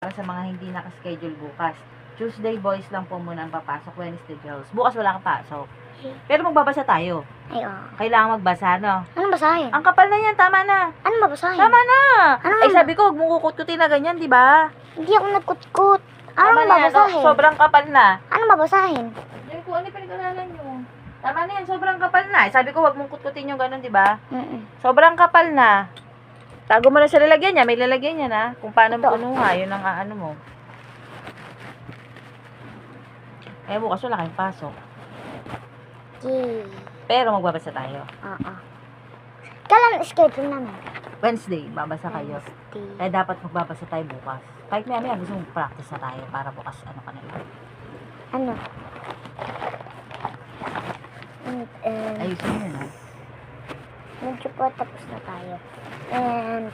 para sa mga hindi nakaschedule bukas. Tuesday boys lang po muna ang papasok, Wednesday girls. Bukas wala kang pasok. Pero magbabasa tayo. Ay, oo. Kailangan magbasa, no? Anong basahin? Ang kapal na yan, tama na. Anong babasahin? Tama na. Ano Ay, nga? sabi ko, huwag mong kukututin na ganyan, di ba? Hindi ako nagkutkut. Tama Anong na yan, babasahin? sobrang kapal na. Anong babasahin? Yan ko, ano yung pinag-aralan nyo? Tama na yan, sobrang kapal na. Eh, sabi ko, huwag mong kutkutin yung ganun, di ba? Sobrang kapal na. Tago mo na sa lalagyan niya, may lalagyan niya na. Kung paano mo kunuha, yun ang ano mo. Eh, bukas wala kayong pasok. Yay. Pero magbabasa tayo. Oo. Kailan schedule namin? Wednesday, babasa kayo. Wednesday. Eh, dapat magbabasa tayo bukas. Kahit maya gusto mong practice na tayo para bukas ano ka na lang. Ano? And, Ayusin mo na. medyo po tapos na tayo. And,